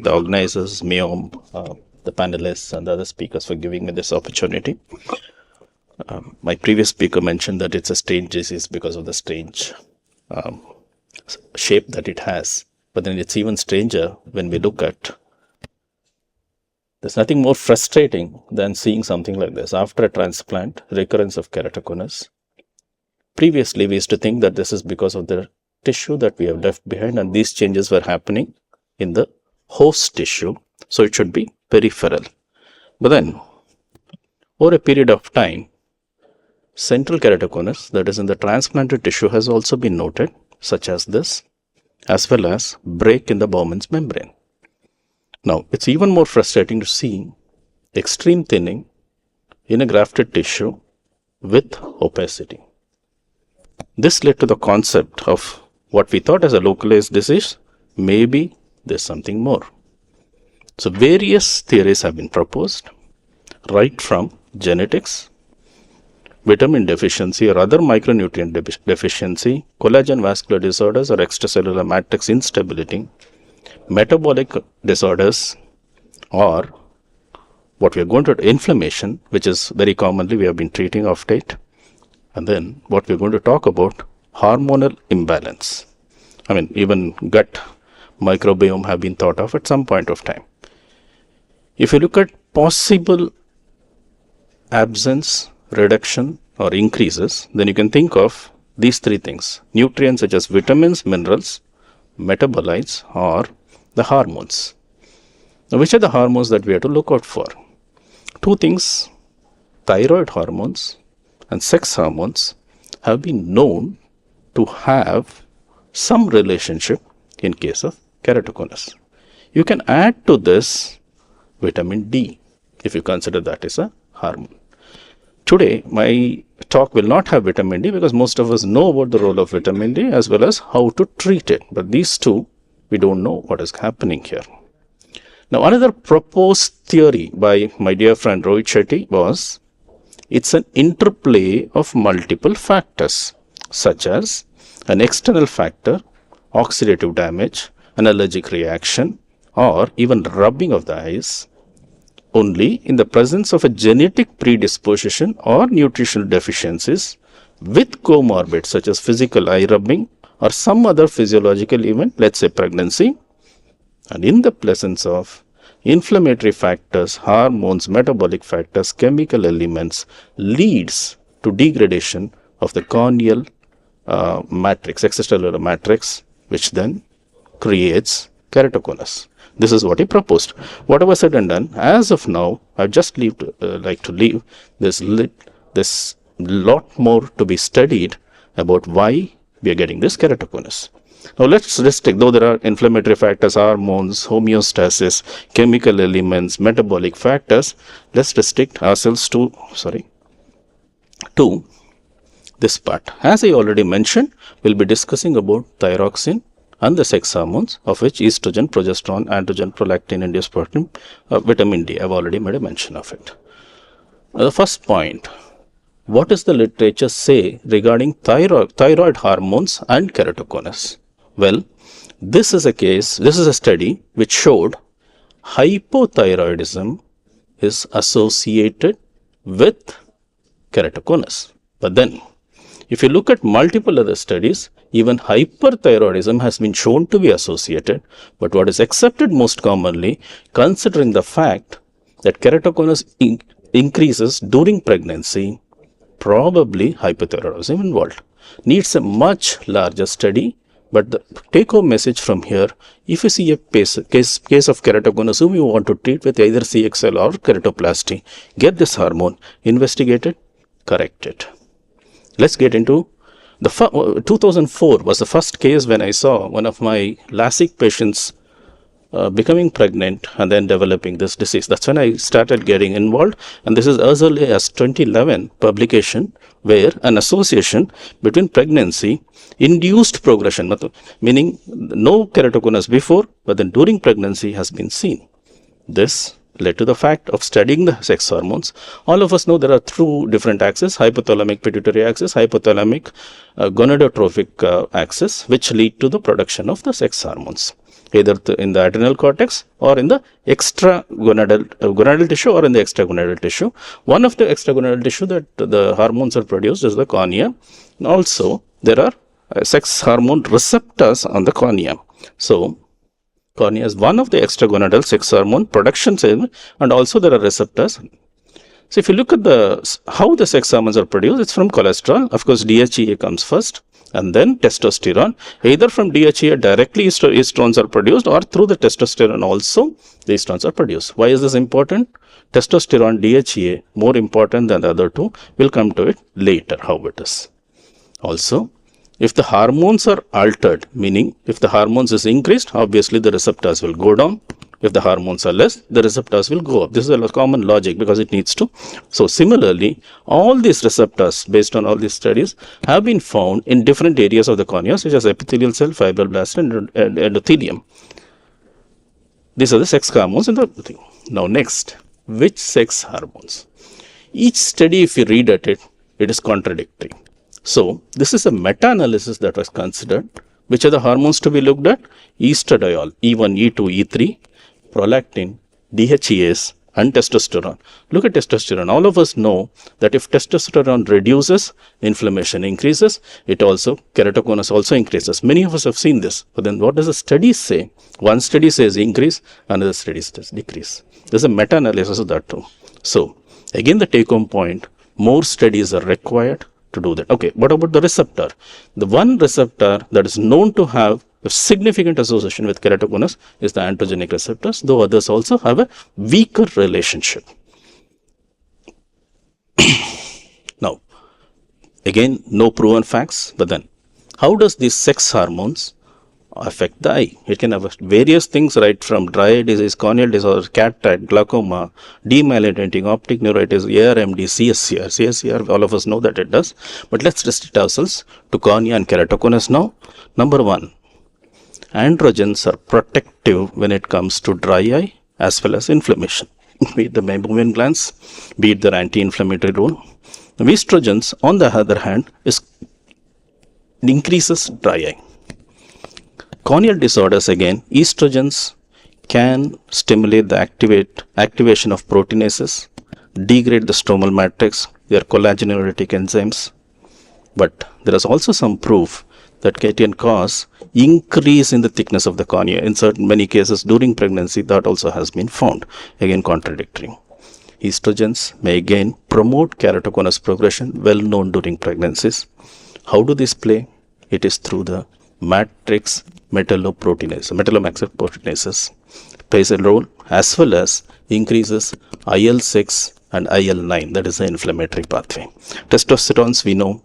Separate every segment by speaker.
Speaker 1: the organizers, Meom, the panelists, and the other speakers for giving me this opportunity. My previous speaker mentioned that it's a strange disease because of the strange shape that it has. But then it's even stranger when we look at. There's nothing more frustrating than seeing something like this. After a transplant, recurrence of keratoconus. Previously, we used to think that this is because of the tissue that we have left behind, and these changes were happening in the host tissue. So it should be peripheral. But then, over a period of time, central keratoconus, that is in the transplanted tissue, has also been noted, such as this, as well as break in the Bowman's membrane. Now, it's even more frustrating to see extreme thinning in a grafted tissue with opacity. This led to the concept of what we thought as a localized disease. Maybe there's something more. So, various theories have been proposed, right from genetics, vitamin deficiency or other micronutrient deficiency, collagen vascular disorders or extracellular matrix instability, metabolic disorders, or what we are going to inflammation, which is very commonly we have been treating of late, and then what we are going to talk about, hormonal imbalance. I mean, even gut microbiome have been thought of at some point of time. If you look at possible absence, reduction or increases, then you can think of these three things: nutrients such as vitamins, minerals, metabolites, or the hormones. Now, which are the hormones that we have to look out for? Two things: thyroid hormones and sex hormones have been known to have some relationship in case of keratoconus. You can add to this vitamin D if you consider that is a hormone. Today, my talk will not have vitamin D because most of us know about the role of vitamin D as well as how to treat it. But these two, we don't know what is happening here. Now, another proposed theory by my dear friend Rohit Shetty was it's an interplay of multiple factors, such as an external factor, oxidative damage, an allergic reaction, or even rubbing of the eyes, only in the presence of a genetic predisposition or nutritional deficiencies with comorbids such as physical eye rubbing or some other physiological event, let's say pregnancy, and in the presence of inflammatory factors, hormones, metabolic factors, chemical elements, leads to degradation of the corneal matrix, extracellular matrix, which then creates keratoconus. This is what he proposed. Whatever said and done, as of now, I'd just like to leave this lot more to be studied about why we are getting this keratoconus. Now, let's restrict, though there are inflammatory factors, hormones, homeostasis, chemical elements, metabolic factors, let's restrict ourselves to this part. As I already mentioned, we'll be discussing about thyroxine and the sex hormones, of which estrogen, progesterone, androgen, prolactin, and spermidine, vitamin D. I've already made a mention of it. The first point: what does the literature say regarding thyroid hormones and keratoconus? Well, this is a study which showed hypothyroidism is associated with keratoconus. But then, if you look at multiple other studies, even hyperthyroidism has been shown to be associated. But what is accepted most commonly, considering the fact that keratoconus increases during pregnancy, probably hypothyroidism involved. Needs a much larger study. But the take-home message from here, if you see a case of keratoconus whom you want to treat with either CXL or keratoplasty, get this hormone, investigate it, correct it. Let's get into the 2004 was the first case when I saw one of my LASIK patients becoming pregnant and then developing this disease. That's when I started getting involved, and this is as early as 2011 publication where an association between pregnancy induced progression, meaning no keratoconus before, but then during pregnancy has been seen. This led to the fact of studying the sex hormones. All of us know there are two different axes: hypothalamic pituitary axis, hypothalamic gonadotrophic axis, which lead to the production of the sex hormones. either in the adrenal cortex or in the gonadal tissue or in the extragonadal tissue. One of the extragonadal tissue that the hormones are produced is the cornea. And also, there are sex hormone receptors on the cornea. So, cornea is one of the extragonadal sex hormone production cells, and also there are receptors. So, if you look at how the sex hormones are produced, it's from cholesterol. Of course, DHEA comes first, and then testosterone. Either from DHEA directly estrogens are produced, or through the testosterone also the estrogens are produced. Why is this important? Testosterone, DHEA, more important than the other two. We'll come to it later, how it is. Also, if the hormones are altered, meaning if the hormones is increased, obviously the receptors will go down. If the hormones are less, the receptors will go up. This is a common logic because it needs to. So similarly, all these receptors, based on all these studies, have been found in different areas of the cornea, such as epithelial cell, fibroblast, and endothelium. These are the sex hormones in the thing. Now next, which sex hormones? Each study, if you read at it, it is contradictory. So this is a meta-analysis that was considered. Which are the hormones to be looked at? Estradiol, E1, E2, E3, prolactin, DHEAs, and testosterone. Look at testosterone. All of us know that if testosterone reduces, inflammation increases. It also, keratoconus also increases. Many of us have seen this. But then what does the studies say? One study says increase, another study says decrease. There's a meta-analysis of that too. So, again the take-home point, more studies are required to do that. Okay, what about the receptor? The one receptor that is known to have a significant association with keratoconus is the androgenic receptors, though others also have a weaker relationship. Now, again, no proven facts, but then how does these sex hormones affect the eye? It can have various things, right from dry eye disease, corneal disease, cataract, glaucoma, demyelinating optic neuritis, ARMD, CSCR. CSCR, all of us know that it does. But let's restrict ourselves to cornea and keratoconus now. Number one, androgens are protective when it comes to dry eye as well as inflammation. Be it the mammalian glands, be it their anti-inflammatory role. The estrogens, on the other hand, increases dry eye. Corneal disorders, again, estrogens can stimulate the activation of proteinases, degrade the stromal matrix, they are collagenolatic enzymes. But there is also some proof that can cause increase in the thickness of the cornea. In many cases during pregnancy, that also has been found. Again, contradictory. Estrogens may again promote keratoconus progression, well known during pregnancies. How do these play? It is through the matrix metalloproteinase plays a role, as well as increases IL-6 and IL-9, that is the inflammatory pathway. Testosterone, we know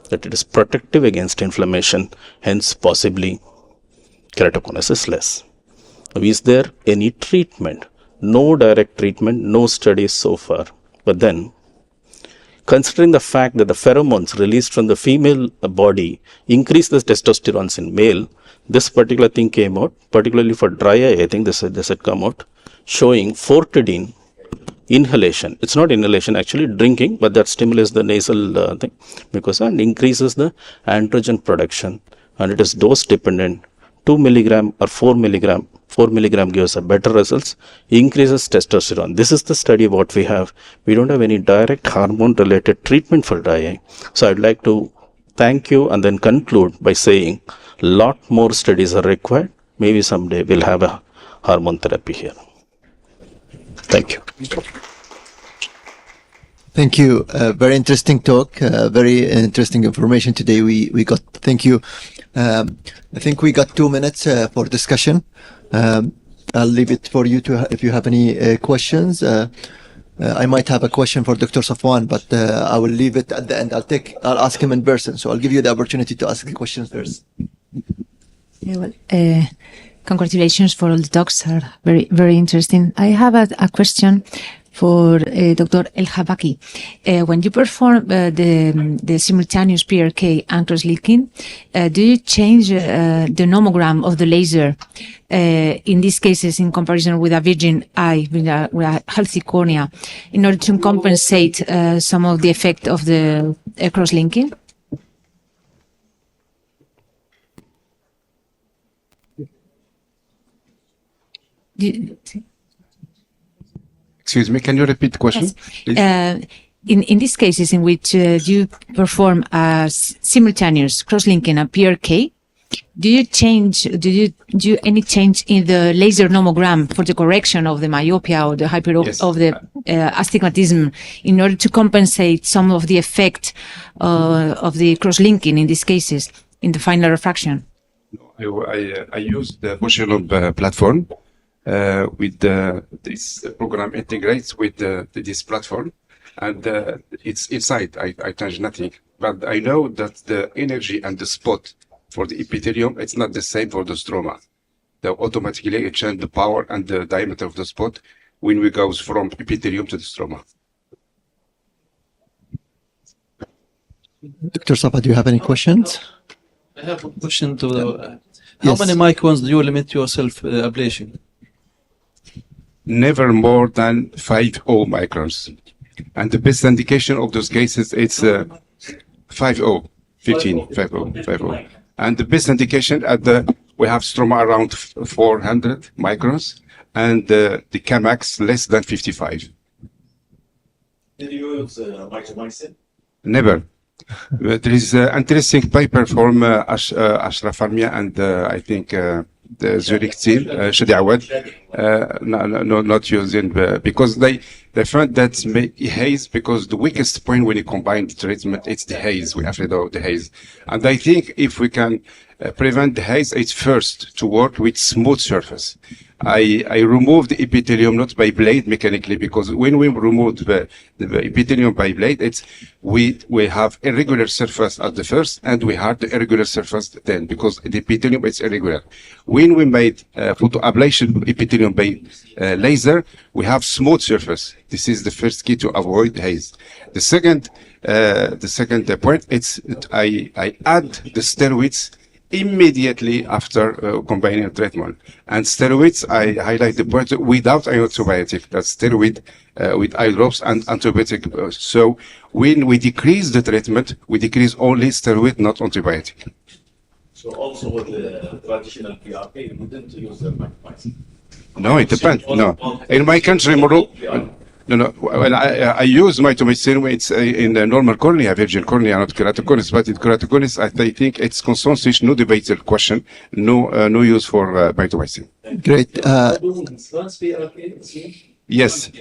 Speaker 1: that it is protective against inflammation, hence possibly keratoconus is less. Now, is there any treatment? No direct treatment, no studies so far. But then, considering the fact that the pheromones released from the female body increase the testosterone in male, this particular thing came out, particularly for dry eye, I think this had come out, showing fortidine inhalation. It's not inhalation, actually drinking, but that stimulates the nasal thing because it increases the androgen production, and it is dose dependent. 2 milligram or 4 milligram. 4 milligram gives a better results, increases testosterone. This is the study what we have. We don't have any direct hormone related treatment for dry eye. So I'd like to thank you and then conclude by saying lot more studies are required. Maybe someday we'll have a hormone therapy here. Thank you.
Speaker 2: Thank you. Very interesting talk. Very interesting information today we got. Thank you. I think we got 2 minutes for discussion. I'll leave it for you to if you have any questions. I might have a question for Dr. Safwan, but I will leave it at the end. I'll ask him in person. So I'll give you the opportunity to ask the questions first.
Speaker 3: Congratulations for all the talks, are very, very interesting. I have a question for Dr. El-Habaki. When you perform the simultaneous PRK and cross-linking, do you change the nomogram of the laser in these cases in comparison with a virgin eye, with a healthy cornea, in order to compensate some of the effect of the cross-linking?
Speaker 4: Excuse me, can you repeat the question?
Speaker 3: Yes. In these cases in which you perform simultaneous cross-linking and PRK, do you do any change in the laser nomogram for the correction of the myopia or the of the astigmatism in order to compensate some of the effect of the cross-linking in these cases in the final refraction?
Speaker 4: I use the Boschelon platform with this program integrates with this platform, and it's inside. I change nothing, but I know that the energy and the spot for the epithelium, it's not the same for the stroma. They automatically change the power and the diameter of the spot when we go from epithelium to the stroma.
Speaker 2: Dr. Sapa, do you have any questions?
Speaker 5: I have a question to how
Speaker 2: Yes.
Speaker 5: many microns do you limit your self-ablation?
Speaker 4: Never more than 50 microns. And the best indication of those cases, it's 50, 15, 50. And the best indication we have stroma around 400 microns and the Camax less than 55.
Speaker 6: Did you use mitomycin?
Speaker 4: Never. There is an interesting paper from Ashraf Armia and I think the Zurich team, Shadi Awad, not using because they found that haze, because the weakest point when you combine the treatment, it's the haze. We're afraid of the haze. And I think if we can prevent the haze, it's first to work with smooth surface. I remove the epithelium not by blade mechanically, because when we remove the epithelium by blade, we have irregular surface at the first, and we have the irregular surface then, because the epithelium is irregular. When we made photoablation epithelium by laser, we have smooth surface. This is the first key to avoid haze. The second point, I add the steroids immediately after combining treatment. And steroids, I highlight the point without antibiotic. That's steroid with eye drops and antibiotic. So when we decrease the treatment, we decrease only steroid, not antibiotic.
Speaker 6: So also with the traditional PRK, you wouldn't use the mitomycin?
Speaker 4: No, it depends. No, in my country, no. When I use mitomycin, it's in the normal cornea, virgin cornea, not keratoconus. But in keratoconus, I think it's consensus, no debated question, no use for mitomycin.
Speaker 2: Great.
Speaker 4: Yes,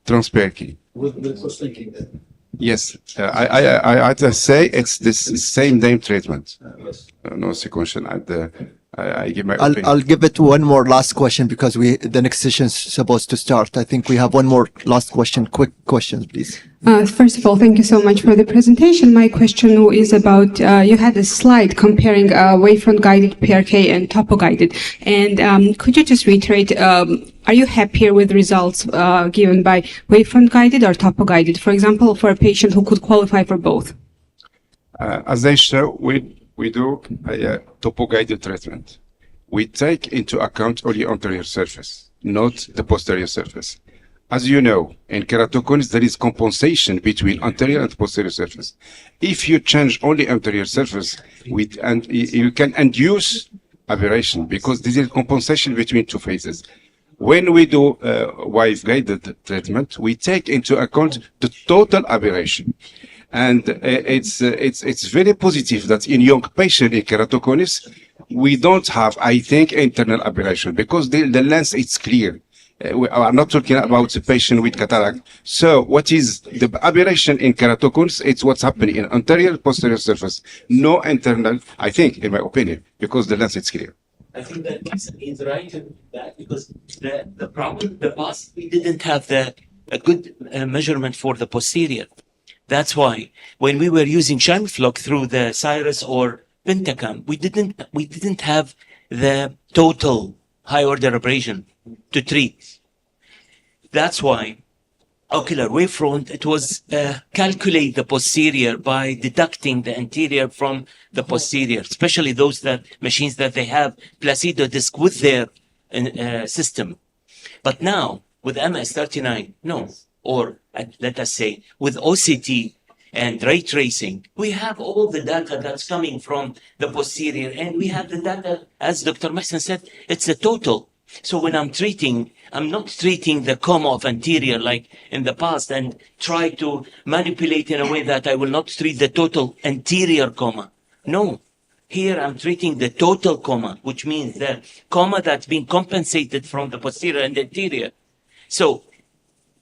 Speaker 4: trans-PRK.
Speaker 6: With cross-linking then?
Speaker 4: Yes, I say it's this same name treatment.
Speaker 6: Yes.
Speaker 4: No sequential. And I give my
Speaker 2: I'll
Speaker 4: opinion.
Speaker 2: give it one more last question because the next session is supposed to start. I think we have one more last question. Quick questions, please.
Speaker 7: First of all, thank you so much for the presentation. My question is about, you had a slide comparing wavefront-guided PRK and topo-guided. And could you just reiterate, are you happier with results given by wavefront-guided or topo-guided? For example, for a patient who could qualify for both?
Speaker 4: As I show, we do a topo-guided treatment. We take into account only anterior surface, not the posterior surface. As you know, in keratoconus, there is compensation between anterior and posterior surface. If you change only anterior surface, you can induce aberration because this is compensation between two phases. When we do wave-guided treatment, we take into account the total aberration. And it's very positive that in young patients in keratoconus, we don't have, I think, internal aberration because the lens is clear. We are not talking about a patient with cataract. So what is the aberration in keratoconus? It's what's happening in anterior, posterior surface. No internal, I think, in my opinion, because the lens is clear.
Speaker 8: I think that is right in that because the problem, the past, we didn't have a good measurement for the posterior. That's why when we were using Shimflock through the Cyrus or Pentacam, we didn't have the total high order abrasion to treat. That's why ocular wavefront, it was calculate the posterior by deducting the anterior from the posterior, especially those machines that they have Placido disc with their system. But now with MS39, no, or let us say with OCT and ray tracing, we have all the data that's coming from the posterior, and we have the data, as Dr. Mahsen said, it's a total. So when I'm treating, I'm not treating the coma of anterior like in the past and try to manipulate in a way that I will not treat the total anterior coma. No. Here I'm treating the total coma, which means the coma that's been compensated from the posterior and anterior. So,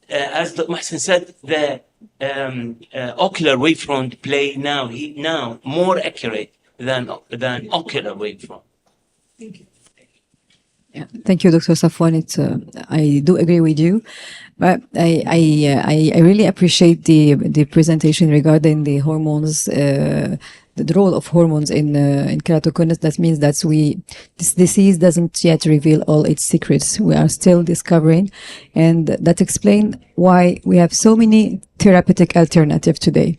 Speaker 8: as Dr. Mohsen said, the ocular wavefront play now more accurate than ocular wavefront. Thank you.
Speaker 9: Yeah, thank you, Dr. Safwan. I do agree with you, but I really appreciate the presentation regarding the hormones, the role of hormones in keratoconus. That means that this disease doesn't yet reveal all its secrets. We are still discovering, and that explains why we have so many therapeutic alternatives today,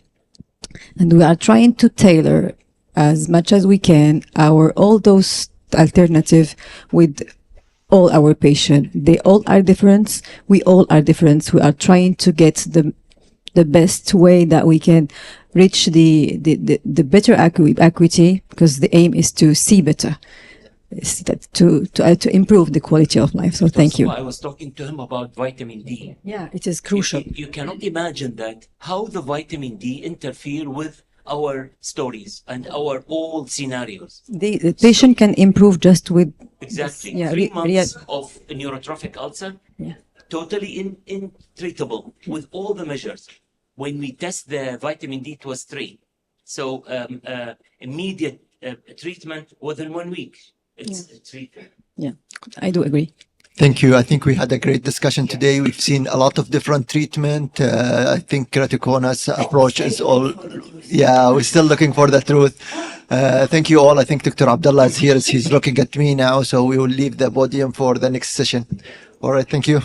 Speaker 9: and we are trying to tailor as much as we can all those alternative with all our patients. They all are different. We all are different. We are trying to get the best way that we can reach the better acuity, because the aim is to see better, to improve the quality of life. So thank you.
Speaker 8: I was talking to him about vitamin D.
Speaker 9: Yeah, it is crucial.
Speaker 8: You cannot imagine that how the vitamin D interfere with our stories and our old scenarios.
Speaker 9: The patient can improve just with
Speaker 8: exactly
Speaker 9: yeah,
Speaker 8: 3 months of a neurotrophic ulcer,
Speaker 9: yeah,
Speaker 8: totally intreatable with all the measures. When we test the vitamin D, it was 3. So immediate treatment within 1 week. It's treatment.
Speaker 9: Yeah, I do agree.
Speaker 2: Thank you. I think we had a great discussion today. We've seen a lot of different treatment. I think keratoconus approach is all, yeah, we're still looking for the truth. Thank you all. I think Dr. Abdullah is here. He's looking at me now, so we will leave the podium for the next session. All right. Thank you.